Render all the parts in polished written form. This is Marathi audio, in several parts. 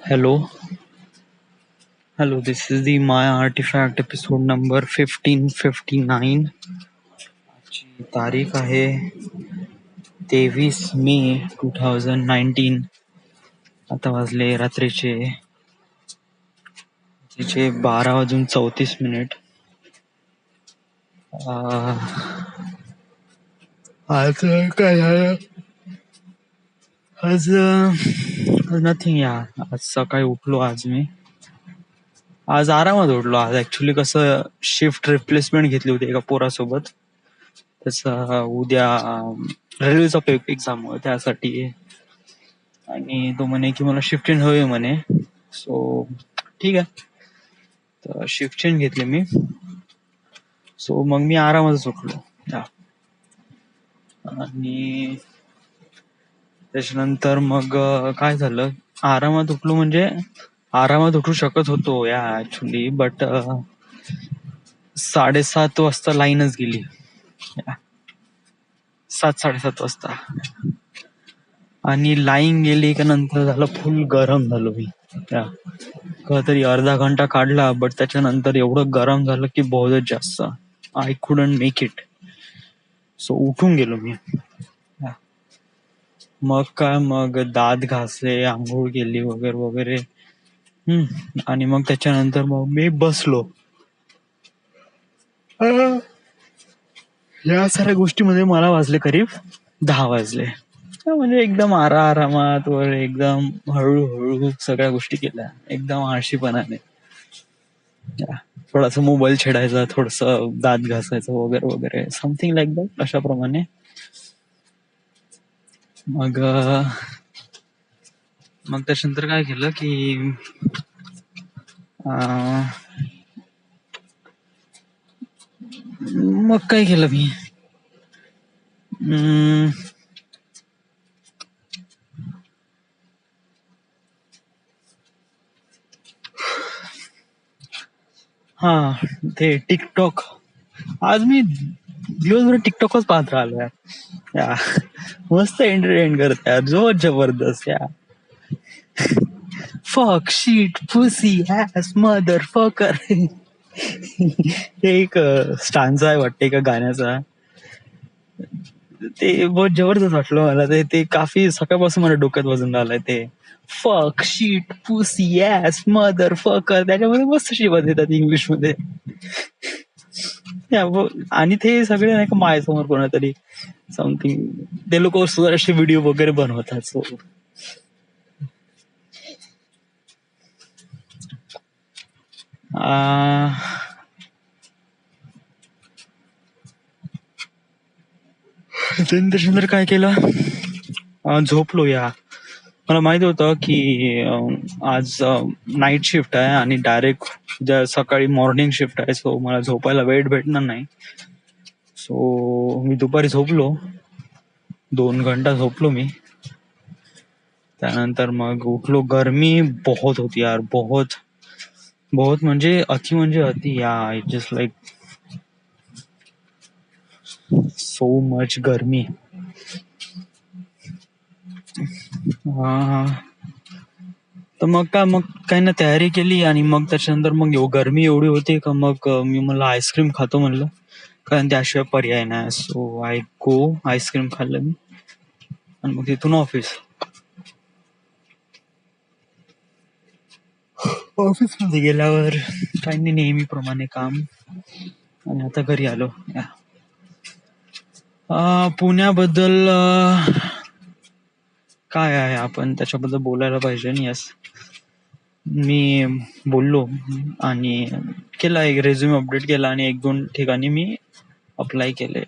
Hello, hello. This is the My Artifact episode number 1559. ची तारीख आहे 23 मे 2019. आता वाजले रात्रीचे 12:34. आज काय झालं? आज नथिंग यार. आज सकाळी उठलो. आज आरामात उठलो. आज ऍक्च्युली कसं शिफ्ट रिप्लेसमेंट घेतली होती एका पोरासोबत. त्याचा उद्या रेल्वेचा एक्झाम आहे त्यासाठी, आणि तो म्हणे की मला शिफ्ट चेंज हवी म्हणे. सो ठीक आहे, तर शिफ्ट चेंज घेतली मी. सो मग मी आरामातच उठलो. आणि त्याच्यानंतर मग काय झालं, आरामात उठलो म्हणजे आरामात उठू शकत होतो या ऍक्च्युली, बट 7:30 वाजता लाईनच गेली. 7-7:30 वाजता, आणि लाईन गेली का नंतर झालं फुल गरम झालो मी. तरी अर्धा घंटा काढला, बट त्याच्यानंतर एवढं गरम झालं की बहुत जास्त. I couldn't make it. So उठून गेलो मी. मग दात घासले, आंघोळ केली वगैरे वगैरे. आणि मग त्याच्यानंतर मग मी बसलो. या साऱ्या गोष्टीमध्ये मला वाजले करीब 10 वाजले. म्हणजे एकदम आरामात वर एकदम हळूहळू सगळ्या गोष्टी केल्या, एकदम आळशीपणाने. थोडासा मोबाईल छेडायचा, थोडस दात घासायचं वगैरे वगैरे, समथिंग लाईक दॅट, अशाप्रमाणे. मग त्याच्यानंतर काय केलं की मग काय केलं मी, ते टिकटॉक. आज मी दिवसभर टिकटॉकच पाहत राहिलो यार. मस्त एंटरटेन करत यार, जोर जबरदस्त यार. फक sheet pussy as mother fucker. ते एक स्टान्झा आहे वाटते एका गाण्याचा. ते बहुत जबरदस्त वाटलं मला. ते काफी सकाळपासून मला डोक्यात वाजून राहिलंय ते. फक sheet pussy as mother fucker. त्याच्यामध्ये मस्त शिवत येतात इंग्लिश मध्ये. आणि ते सगळे नाही का माझ्यासमोर कोणातरी समथिंग, ते लोक असे व्हिडिओ वगैरे बनवतात. सो त्याच्यानंतर काय केलं, झोपलो. मला माहित होतं की आज नाईट शिफ्ट आहे आणि डायरेक्ट सकाळी मॉर्निंग शिफ्ट आहे. सो मला झोपायला वेळ भेटणार नाही. सो मी दुपारी झोपलो, 2 घंटा झोपलो मी. त्यानंतर मग उठलो. गरमी बहुत होती यार, बहुत म्हणजे अति यार. जस्ट लाईक सो मच गरमी. तर मग काय ना तयारी केली. आणि मग त्याच्यानंतर मग गरमी एवढी होती का मग मी म्हणलं आईस्क्रीम खातो म्हणलं, कारण त्याशिवाय पर्याय नाही. सो आईस्क्रीम खाल्लं मी, आणि मग तिथून ऑफिसमध्ये गेल्यावर काही नाही, नेहमीप्रमाणे काम. आणि आता घरी आलो. पुण्याबद्दल काय आहे, आपण त्याच्याबद्दल बोलायला पाहिजे. यस, मी बोललो आणि केला, एक रेझ्युमे अपडेट केला आणि 1-2 ठिकाणी मी अप्लाय केले.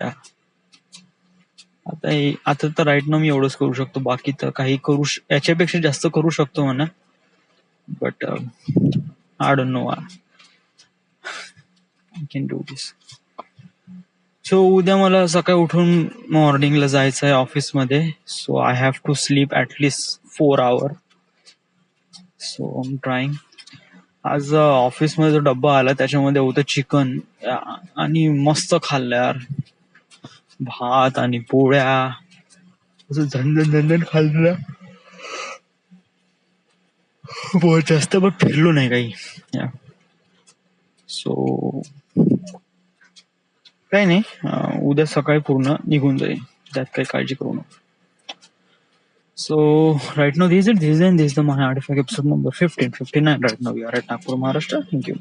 आता तर राईट ना मी एवढंच करू शकतो. बाकी तर काही याच्यापेक्षा जास्त करू शकतो म्हणा, but I don't know I can do this. So उद्या मला सकाळी उठून मॉर्निंगला जायचं आहे ऑफिसमध्ये. So I have to sleep at least 4 hours. So I am trying. आज ऑफिसमध्ये जो डब्बा आला त्याच्यामध्ये होतं चिकन, आणि मस्त खाल्लं यार. भात आणि पोळ्या असं झणझण खाल्लं. बहुत जास्त पण फिरलो नाही काही. सो काही नाही, उद्या सकाळी पूर्ण निघून जाईल, त्यात काही काळजी करू नका. So right now this is the my artifact episode number 1559 right now. We are at Nagpur, Maharashtra. Thank you.